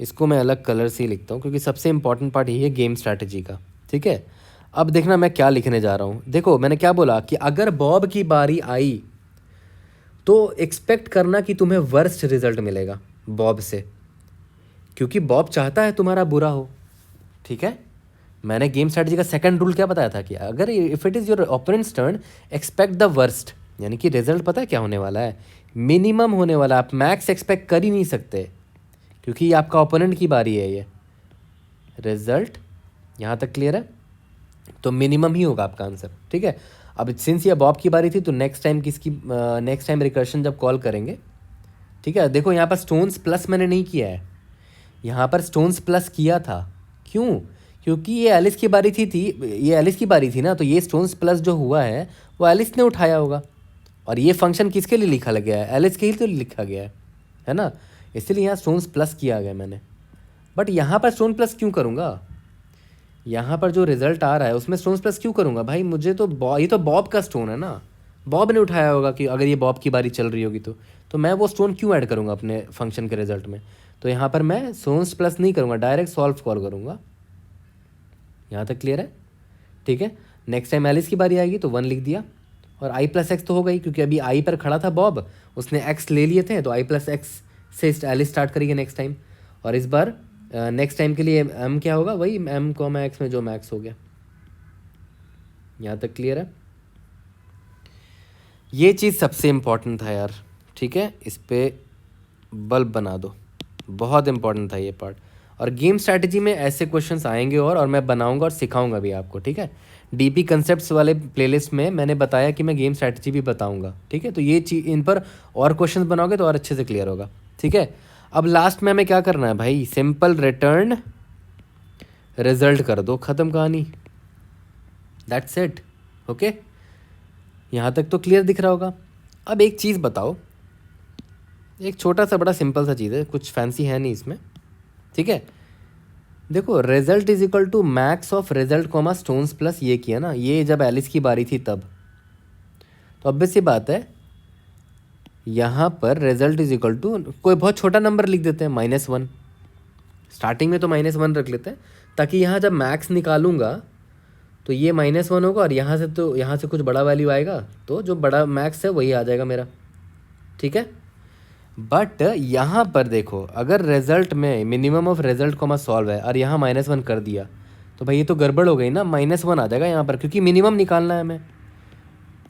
इसको मैं अलग कलर से ही लिखता हूँ क्योंकि सबसे इंपॉर्टेंट पार्ट यही है गेम स्ट्रैटेजी का। ठीक है, अब देखना मैं क्या लिखने जा रहा हूँ। देखो मैंने क्या बोला कि अगर बॉब की बारी आई तो एक्सपेक्ट करना कि तुम्हें वर्स्ट रिजल्ट मिलेगा बॉब से, क्योंकि बॉब चाहता है तुम्हारा बुरा हो। ठीक है, मैंने गेम स्ट्रैटेजी का सेकंड रूल क्या बताया था कि अगर if it is your opponents turn expect the worst, यानी कि रिजल्ट पता है क्या होने वाला है, मिनिमम होने वाला है। आप मैक्स एक्सपेक्ट कर ही नहीं सकते क्योंकि ये आपका ओपोनेंट की बारी है। ये रिजल्ट यहाँ तक क्लियर है, तो मिनिमम ही होगा आपका आंसर। ठीक है, अब सिंस ये बॉब की बारी थी तो नेक्स्ट टाइम रिकर्शन जब कॉल करेंगे, ठीक है, देखो यहाँ पर स्टोन्स प्लस मैंने नहीं किया है, यहाँ पर स्टोन्स प्लस किया था। क्यों? क्योंकि ये एलिस की बारी थी ये एलिस की बारी थी ना, तो ये स्टोन्स प्लस जो हुआ है वो एलिस ने उठाया होगा, और ये फंक्शन किसके लिए लिखा गया है? एलिस के ही तो लिखा गया है ना, इसलिए यहाँ स्टोन्स प्लस किया गया मैंने। बट यहाँ पर स्टोन प्लस क्यों करूँगा? यहाँ पर जो रिजल्ट आ रहा है उसमें स्टोन्स प्लस क्यों करूँगा भाई? मुझे तो ये तो बॉब का स्टोन है ना, बॉब ने उठाया होगा कि अगर ये बॉब की बारी चल रही होगी तो मैं वो स्टोन क्यों ऐड करूँगा अपने फंक्शन के रिजल्ट में? तो यहाँ पर मैं स्टोन्स प्लस नहीं करूँगा, डायरेक्ट सॉल्व कॉल करूँगा। यहाँ तक क्लियर है? ठीक है, नेक्स्ट टाइम एलिस की बारी आएगी तो 1 लिख दिया, और आई प्लस एक्स तो हो गई क्योंकि अभी आई पर खड़ा था बॉब, उसने एक्स ले लिए थे, तो आई प्लस एक्स से एलिस स्टार्ट करेंगे नेक्स्ट टाइम। और इस बार नेक्स्ट टाइम के लिए एम क्या होगा? वही एम कॉमा एक्स में जो मैक्स हो गया। यहाँ तक क्लियर है? ये चीज़ सबसे इम्पॉर्टेंट था यार, ठीक है, इस पर बल्ब बना दो, बहुत इंपॉर्टेंट था ये पार्ट। और गेम स्ट्रैटेजी में ऐसे क्वेश्चंस आएंगे और मैं बनाऊंगा और सिखाऊंगा भी आपको, ठीक है। डीपी कंसेप्ट्स वाले प्लेलिस्ट में मैंने बताया कि मैं गेम स्ट्रैटेजी भी बताऊंगा, ठीक है। तो ये चीज़ इन पर और क्वेश्चंस बनाओगे तो और अच्छे से क्लियर होगा, ठीक है। अब लास्ट में हमें क्या करना है भाई? सिंपल रिटर्न रिजल्ट कर दो, ख़त्म कहानी, दैट्स इट, ओके। यहाँ तक तो क्लियर दिख रहा होगा। अब एक चीज़ बताओ, एक छोटा सा बड़ा सिंपल सा चीज़ है, कुछ फैंसी है नहीं इसमें, ठीक है। देखो, result is equal to max of result comma stones plus ये किया ना, ये जब एलिस की बारी थी तब, तो ऑब्वियस सी बात है यहाँ पर रिजल्ट इज इक्वल टू कोई बहुत छोटा नंबर लिख देते हैं, -1। स्टार्टिंग में तो -1 रख लेते हैं, ताकि यहाँ जब मैक्स निकालूंगा तो ये -1 होगा, और यहाँ से कुछ बड़ा वैल्यू आएगा, तो जो बड़ा मैक्स है वही आ जाएगा मेरा, ठीक है। बट यहाँ पर देखो, अगर रिजल्ट में minimum of result comma solve है और यहाँ -1 कर दिया, तो भाई ये तो गड़बड़ हो गई ना, -1 आ जाएगा यहाँ पर, क्योंकि मिनिमम निकालना है हमें,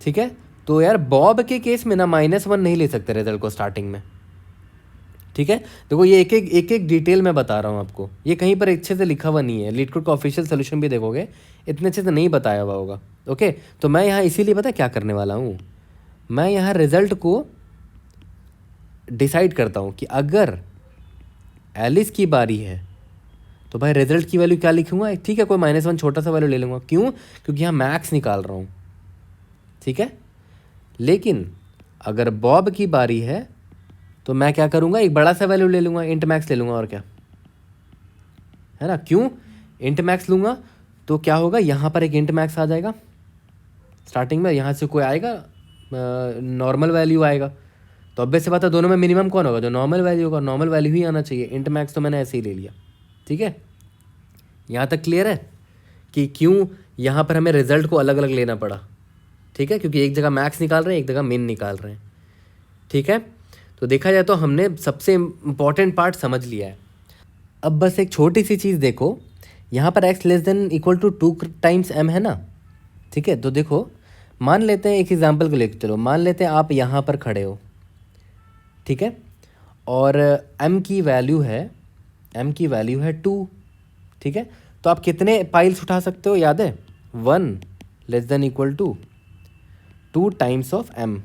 ठीक है। तो यार बॉब के केस में ना -1 नहीं ले सकते रिजल्ट को स्टार्टिंग में, ठीक है। देखो, ये एक डिटेल मैं बता रहा हूँ आपको, ये कहीं पर अच्छे से लिखा हुआ नहीं है, लीडकोड का ऑफिशियल सोल्यूशन भी देखोगे इतने अच्छे से नहीं बताया हुआ होगा, ओके। तो मैं यहाँ इसीलिए पता है क्या करने वाला हूँ, मैं यहाँ रिजल्ट को डिसाइड करता हूँ कि अगर एलिस की बारी है तो भाई रिजल्ट की वैल्यू क्या लिखूंगा? ठीक है, कोई -1 छोटा सा वैल्यू ले लूँगा, क्यों? क्योंकि यहाँ मैक्स निकाल रहा हूँ, ठीक है। लेकिन अगर बॉब की बारी है तो मैं क्या करूँगा? एक बड़ा सा वैल्यू ले लूँगा, इंट मैक्स ले लूँगा, और क्या है ना। क्यों इंट मैक्स लूँगा? तो क्या होगा, यहाँ पर एक इंट मैक्स आ जाएगा स्टार्टिंग में, यहाँ से कोई आएगा नॉर्मल वैल्यू आएगा, तो ऑब्वियस सी बात है दोनों में मिनिमम कौन होगा? जो नॉर्मल वैल्यू होगा, नॉर्मल वैल्यू ही आना चाहिए। इंट मैक्स तो मैंने ऐसे ही ले लिया, ठीक है। यहाँ तक क्लियर है कि क्यों यहाँ पर हमें रिजल्ट को अलग अलग लेना पड़ा, ठीक है, क्योंकि एक जगह मैक्स निकाल रहे हैं, एक जगह मिन निकाल रहे हैं, ठीक है। तो देखा जाए तो हमने सबसे इम्पॉर्टेंट पार्ट समझ लिया है। अब बस एक छोटी सी चीज़ देखो, यहाँ पर x less than equal to 2 times m है ना, ठीक है। तो देखो, मान लेते हैं एक एग्जांपल को लेकर चलो, मान लेते हैं आप यहाँ पर खड़े हो, ठीक है, और m की वैल्यू है 2, ठीक है। तो आप कितने पाइल्स उठा सकते हो? याद है, 1 less than equal to 2 times of m,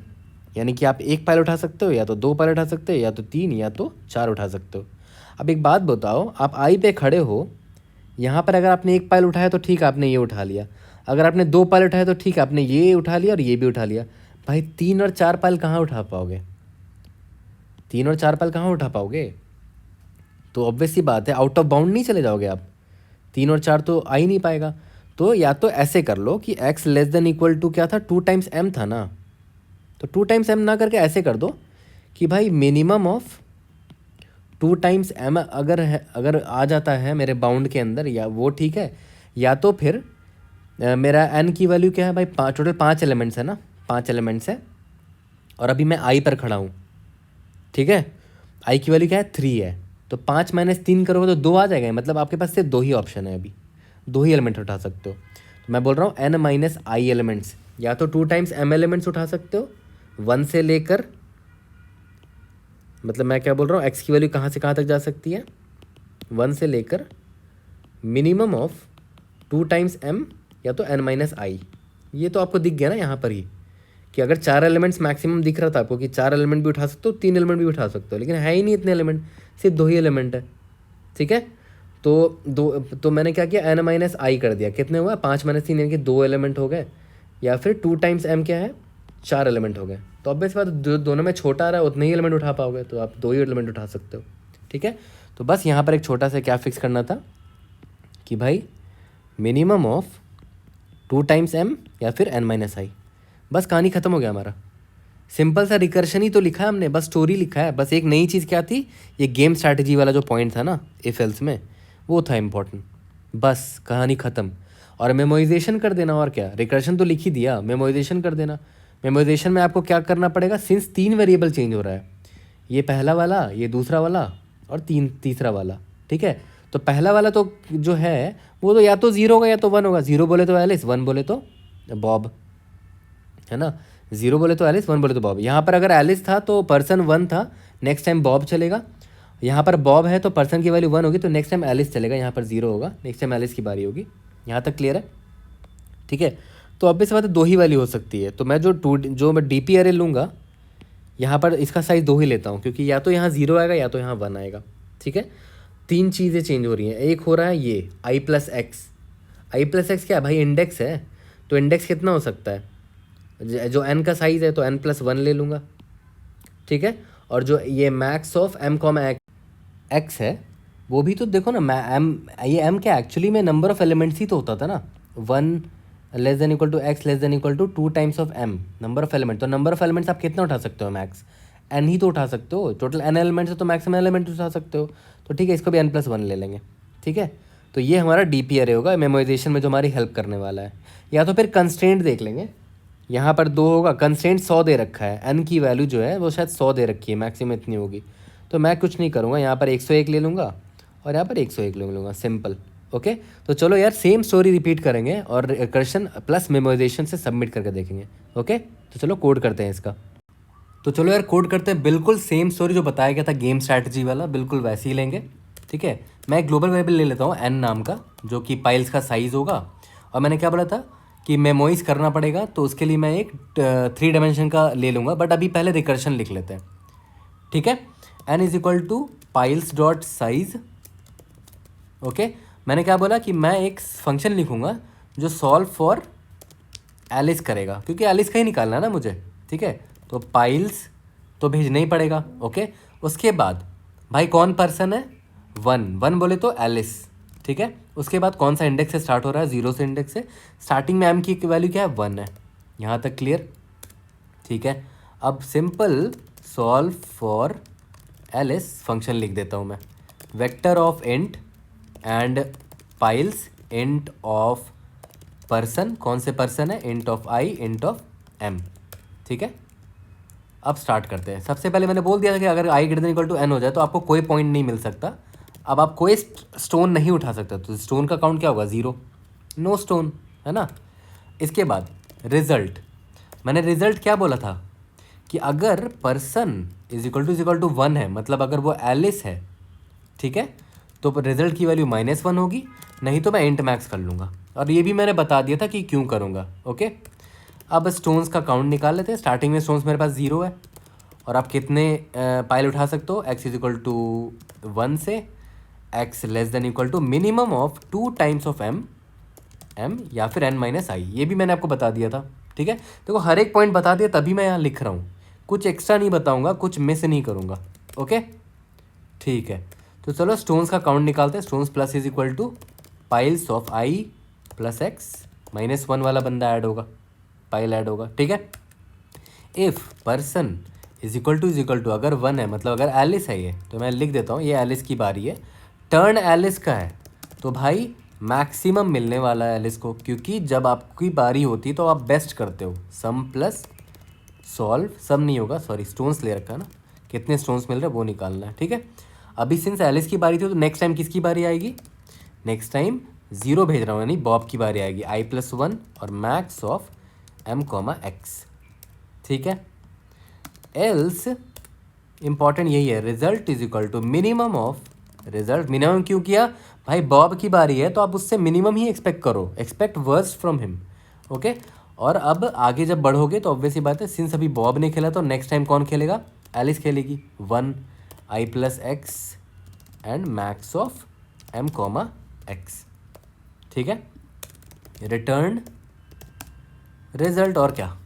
यानी कि आप एक पाइल उठा सकते हो, या तो 2 पाइल उठा सकते हो, या तो 3, या तो 4 उठा सकते हो। अब एक बात बताओ, आप आई पे खड़े हो, यहाँ पर अगर आपने एक पाइल उठाया तो ठीक है, आपने ये उठा लिया, अगर आपने 2 पाइल उठाया तो ठीक है, आपने ये उठा लिया और ये भी उठा लिया। भाई 3 और 4 पाइल कहाँ उठा पाओगे? 3 और 4 पाइल कहाँ उठा पाओगे? तो ऑब्वियस सी बात है, आउट ऑफ बाउंड नहीं चले जाओगे आप, 3 और 4 तो आ ही नहीं पाएगा। तो या तो ऐसे कर लो कि x less than equal to क्या था, 2 टाइम्स m था ना, तो 2 टाइम्स m ना करके ऐसे कर दो कि भाई मिनिमम ऑफ 2 टाइम्स m अगर आ जाता है मेरे बाउंड के अंदर, या वो ठीक है, या तो फिर मेरा n की वैल्यू क्या है भाई? टोटल 5 एलिमेंट्स है ना, 5 एलिमेंट्स है, और अभी मैं i पर खड़ा हूँ, ठीक है। i की वैल्यू क्या है? 3 है, तो 5 - 3 करोगे तो 2 आ जाएगा, मतलब आपके पास सिर्फ 2 ही ऑप्शन है, अभी 2 ही एलिमेंट उठा सकते हो। तो मैं बोल रहा हूँ n - i एलिमेंट्स, या तो 2 टाइम्स m एलिमेंट्स उठा सकते हो 1 से लेकर, मतलब मैं क्या बोल रहा हूँ, x की वैल्यू कहाँ से कहाँ तक जा सकती है? 1 से लेकर मिनिमम ऑफ 2 टाइम्स m, या तो n - i, ये तो आपको दिख गया ना यहाँ पर ही कि अगर 4 एलिमेंट्स मैक्सिमम दिख रहा था आपको कि 4 एलिमेंट भी उठा सकते हो, 3 एलिमेंट भी उठा सकते हो, लेकिन है ही नहीं इतने एलिमेंट, सिर्फ 2 ही एलिमेंट है। ठीक है, तो मैंने क्या किया, n माइनस आई कर दिया। कितने हुआ, 5 माइनस 3 यानी कि 2 एलिमेंट हो गए, या फिर 2 टाइम्स m क्या है, 4 एलिमेंट हो गए। तो ऑब्वियस बात दोनों में छोटा आ रहा है उतने ही एलिमेंट उठा पाओगे, तो आप 2 ही एलिमेंट उठा सकते हो। ठीक है, तो बस यहाँ पर एक छोटा सा क्या फिक्स करना था कि भाई मिनिमम ऑफ 2 टाइम्स m या फिर n माइनस आई। बस कहानी ख़त्म हो गया हमारा। सिंपल सा रिकर्शन ही तो लिखा है हमने, बस स्टोरी लिखा है। बस एक नई चीज़ क्या थी, ये गेम स्ट्रैटेजी वाला जो पॉइंट था ना इफ एल्स में, वो था इम्पोर्टेंट। बस कहानी ख़त्म। और मेमोराइजेशन कर देना, और क्या, रिकर्शन तो लिख ही दिया, मेमोराइजेशन कर देना। मेमोराइजेशन में आपको क्या करना पड़ेगा, सिंस 3 वेरिएबल चेंज हो रहा है, ये पहला वाला, ये दूसरा वाला और तीसरा वाला। ठीक है, तो पहला वाला तो जो है वो तो या तो 0 होगा या तो 1 होगा। 0 बोले तो एलिस, 1 बोले तो बॉब, है ना। 0 बोले तो एलिस, 1 बोले तो बॉब। यहाँ पर अगर एलिस था तो पर्सन 1 था, नेक्स्ट टाइम बॉब चलेगा। यहाँ पर बॉब है तो पर्सन की वैल्यू 1 होगी, तो नेक्स्ट टाइम एलिस चलेगा। यहाँ पर 0 होगा, नेक्स्ट टाइम एलिस की बारी होगी। यहाँ तक क्लियर है? ठीक है, तो ऑब्वियस बात है 2 ही वैल्यू हो सकती है। तो मैं जो मैं डीपी अरे लूँगा, यहाँ पर इसका साइज़ 2 ही लेता हूँ, क्योंकि या तो यहाँ 0 आएगा या तो यहाँ 1 आएगा। ठीक है, 3 चीज़ें चेंज हो रही हैं। एक हो रहा है ये आई प्लस एक्स। आई प्लस एक्स क्या है भाई, इंडेक्स है। तो इंडेक्स कितना हो सकता है, जो n का साइज़ है तो n प्लस 1 ले लूँगा। ठीक है, और जो ये max of m comma x है, वो भी तो देखो ना, ये m क्या एक्चुअली में नंबर ऑफ एलिमेंट्स ही तो होता था ना। 1 less than equal to x less than equal to 2 times of m, number of element. तो नंबर ऑफ एलिमेंट्स आप कितना उठा सकते हो, मैक्स n ही तो उठा सकते हो। टोटल n एलिमेंट्स है तो मैक्सिमम एलिमेंट उठा सकते हो। तो ठीक है, इसको भी n प्लस 1 ले लेंगे। ठीक है, तो ये हमारा डीपी अरे होगा मेमोराइजेशन में, जो हमारी हेल्प करने वाला है। या तो फिर कंस्ट्रेंट देख लेंगे, यहाँ पर 2 होगा, कंस्ट्रेंट 100 दे रखा है, n की वैल्यू जो है वो शायद 100 दे रखी है, मैक्सिमम इतनी होगी। तो मैं कुछ नहीं करूँगा, यहाँ पर 101 ले लूँगा और यहाँ पर 101 ले लूँगा, सिंपल। ओके, तो चलो यार सेम स्टोरी रिपीट करेंगे और रिकर्शन प्लस मेमोराइजेशन से सबमिट करके देखेंगे। ओके, तो चलो कोड करते हैं इसका। तो चलो यार कोड करते हैं, बिल्कुल सेम स्टोरी जो बताया गया था गेम स्ट्रैटेजी वाला, बिल्कुल वैसे ही लेंगे। ठीक है, मैं एक ग्लोबल वेरिएबल ले लेता हूँ n नाम का, जो कि पाइल्स का साइज़ होगा। और मैंने क्या बोला था कि मेमोइज करना पड़ेगा, तो उसके लिए मैं एक 3 डायमेंशन का ले लूँगा, बट अभी पहले रिकर्शन लिख लेते हैं। ठीक है, n is equal two piles dot size. Okay, मैंने क्या बोला कि मैं एक फंक्शन लिखूँगा जो सॉल्व फॉर एलिस करेगा, क्योंकि एलिस का ही निकालना है ना मुझे। ठीक है, तो पाइल्स तो भेजना ही पड़ेगा। ओके, उसके बाद भाई कौन पर्सन है, 1 बोले तो एलिस। ठीक है, उसके बाद कौन सा इंडेक्स से स्टार्ट हो रहा है, 0 से इंडेक्स से। स्टार्टिंग में m की वैल्यू क्या है, 1 है। यहाँ तक क्लियर? ठीक है, अब simple solve for Alice function लिख देता हूँ मैं, vector of int and piles int of person. कौन से पर्सन है, int of i int of m। ठीक है, अब स्टार्ट करते हैं। सबसे पहले मैंने बोल दिया था कि अगर i greater than equal to n हो जाए तो आपको कोई पॉइंट नहीं मिल सकता। अब आप कोई स्टोन नहीं उठा सकते, तो स्टोन का काउंट क्या होगा, 0, नो स्टोन, है ना। इसके बाद रिजल्ट, मैंने रिजल्ट क्या बोला था कि अगर पर्सन इज इक्वल टू 1 है, मतलब अगर वो एलिस है, ठीक है, तो रिजल्ट की वैल्यू -1 होगी, नहीं तो मैं इंट मैक्स कर लूँगा। और ये भी मैंने बता दिया था कि क्यों करूँगा। ओके, अब स्टोन्स का काउंट निकाल लेते हैं। स्टार्टिंग में स्टोन्स मेरे पास 0 है, और आप कितने पाइल उठा सकते हो, x इज इक्वल टू 1 से x less than equal to minimum of 2 times of m या फिर n माइनस आई। ये भी मैंने आपको बता दिया था। ठीक है, देखो हर एक पॉइंट बता दिया, तभी मैं यहाँ लिख रहा हूँ, कुछ एक्स्ट्रा नहीं बताऊँगा, कुछ मिस नहीं करूँगा। ओके, ठीक है, तो चलो स्टोन्स का काउंट निकालते हैं। Stones plus is equal two piles of i plus x, -1 वाला बंदा ऐड होगा, पाइल ऐड होगा। ठीक है, if person is equal to अगर 1 है, मतलब अगर एलिस है ये, तो मैं लिख देता हूँ ये एलिस की बारी है, टर्न एलिस का है, तो भाई मैक्सिमम मिलने वाला है एलिस को, क्योंकि जब आपकी बारी होती है तो आप बेस्ट करते हो, सम प्लस सॉल्व, सम नहीं होगा, सॉरी स्टोन्स ले रखा है ना, कितने स्टोन्स मिल रहे हैं वो निकालना है। ठीक है, अभी सिंस एलिस की बारी थी तो नेक्स्ट टाइम किसकी बारी आएगी, नेक्स्ट टाइम 0 भेज रहा हूँ, यानी बॉब की बारी आएगी, i+1 और max of m comma x. ठीक है, एल्स इंपॉर्टेंट यही है, result is equal to minimum of, result minimum क्यों किया भाई, बॉब की बारी है तो आप उससे मिनिमम ही एक्सपेक्ट करो, expect worst from him. Okay, और अब आगे जब बढ़ोगे तो ऑब्वियसली बात है, सिंस अभी बॉब ने खेला तो नेक्स्ट टाइम कौन खेलेगा, एलिस खेलेगी। 1 i plus x and max of m comma x. ठीक है, रिटर्न रिजल्ट। और क्या,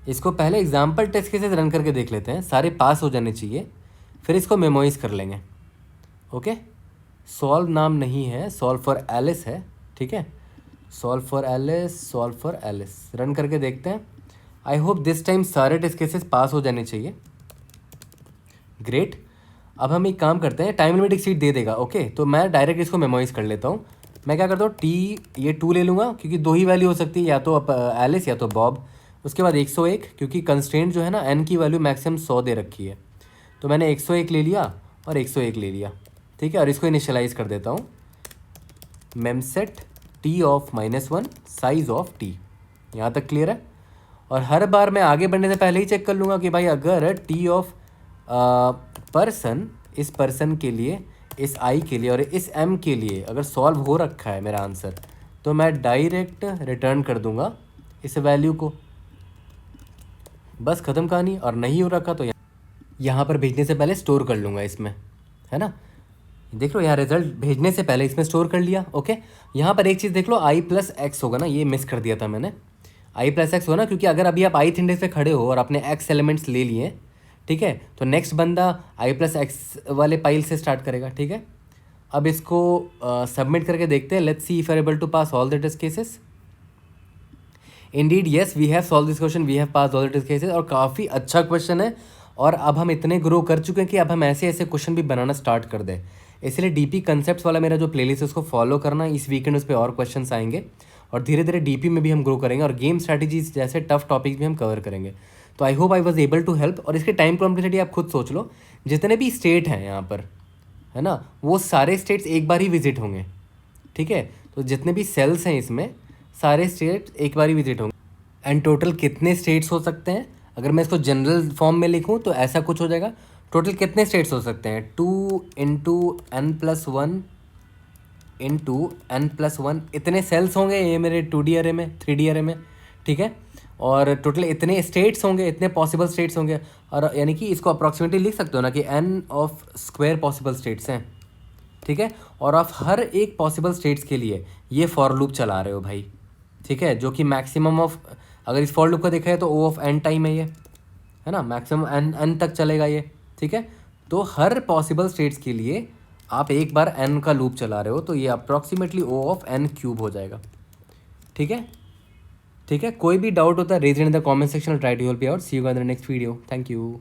इसको पहले एग्जाम्पल टेस्ट केसेस रन करके देख लेते हैं, सारे पास हो जाने चाहिए, फिर इसको मेमोराइज कर लेंगे। ओके, सॉल्व नाम नहीं है, सॉल्व फॉर एलिस है। ठीक है, solve for Alice, solve for Alice, run करके देखते हैं। आई होप दिस टाइम सारे टेस्ट केसेस पास हो जाने चाहिए। ग्रेट। अब हम एक काम करते हैं, टाइम लिमिट एक्सीड दे देगा। ओके, तो मैं डायरेक्ट इसको मेमोराइज कर लेता हूँ। मैं क्या करता हूँ, ये 2 ले लूँगा क्योंकि 2 ही वैल्यू हो सकती है, या तो एलिस या तो बॉब। उसके बाद 101, क्योंकि कंस्ट्रेंट जो है ना, n की वैल्यू मैक्सिमम 100 दे रखी है, तो मैंने 101 ले लिया और 101 ले लिया। ठीक है, और इसको इनिशियलाइज कर देता हूँ, मेमसेट t of -1 size of t। यहाँ तक क्लियर है। और हर बार मैं आगे बढ़ने से पहले ही चेक कर लूँगा कि भाई अगर t ऑफ पर्सन, इस पर्सन के लिए, इस i के लिए और इस m के लिए अगर सॉल्व हो रखा है मेरा आंसर, तो मैं डायरेक्ट रिटर्न कर दूंगा इस वैल्यू को। बस ख़त्म कहानी। और नहीं हो रखा तो यहाँ पर भेजने से पहले स्टोर कर लूँगा इसमें, है ना। देख लो यहाँ रिजल्ट भेजने से पहले इसमें स्टोर कर लिया। ओके, यहाँ पर एक चीज़ देख लो, i प्लस एक्स होगा ना, ये मिस कर दिया था मैंने। i प्लस एक्स हो ना, क्योंकि अगर अभी आप ith इंडेक्स पे खड़े हो और अपने x एलिमेंट्स ले लिए, ठीक है, तो नेक्स्ट बंदा i प्लस एक्स वाले पाइल से स्टार्ट करेगा। ठीक है, अब इसको सबमिट करके देखते हैं। Let's see if are able to pass all the test cases. Indeed yes, we have solve this question, we have pass all the test cases. और काफ़ी अच्छा क्वेश्चन है, और अब हम इतने ग्रो कर चुके हैं कि अब हम ऐसे ऐसे क्वेश्चन भी बनाना स्टार्ट कर दें। इसलिए डीपी कंसेप्ट्स वाला मेरा जो प्लेलिस्ट है उसको फॉलो करना। इस वीकेंड उस पर और क्वेश्चंस आएंगे, और धीरे धीरे डीपी में भी हम ग्रो करेंगे, और गेम स्ट्रैटेजीज जैसे टफ टॉपिक्स भी हम कवर करेंगे। तो I hope I was able to help. और इसके टाइम कॉम्प्लेक्सिटी आप खुद सोच लो, जितने भी स्टेट हैं यहाँ पर, है ना, वो सारे स्टेट्स एक बार ही विजिट होंगे। ठीक है, तो जितने भी सेल्स हैं इसमें, सारे स्टेट्स एक बार ही विजिट होंगे। एंड टोटल कितने स्टेट्स हो सकते हैं, अगर मैं इसको जनरल फॉर्म में लिखूं तो ऐसा कुछ हो जाएगा। टोटल कितने स्टेट्स हो सकते हैं, 2 इंटू n+1 इंटू n+1, इतने सेल्स होंगे ये मेरे 2D अरे में, 3D अरे में। ठीक है, और टोटल इतने स्टेट्स होंगे, इतने पॉसिबल स्टेट्स होंगे। और यानी कि इसको अप्रॉक्सीमेटली लिख सकते हो ना कि n of square possible states हैं। ठीक है, और आप हर एक पॉसिबल स्टेट्स के लिए ये फॉर लूप चला रहे हो भाई। ठीक है, जो कि मैक्सिमम ऑफ, अगर इस फॉर लूप का देखा है तो O ऑफ n टाइम है ये, है ना, मैक्सिमम n तक चलेगा ये। ठीक है, तो हर पॉसिबल स्टेट्स के लिए आप एक बार n का लूप चला रहे हो, तो ये अप्रॉक्सीमेटली O ऑफ n³ हो जाएगा। ठीक है, ठीक है, कोई भी डाउट होता है raise in the comment section, try to help you out. See you guys in the next video, thank you.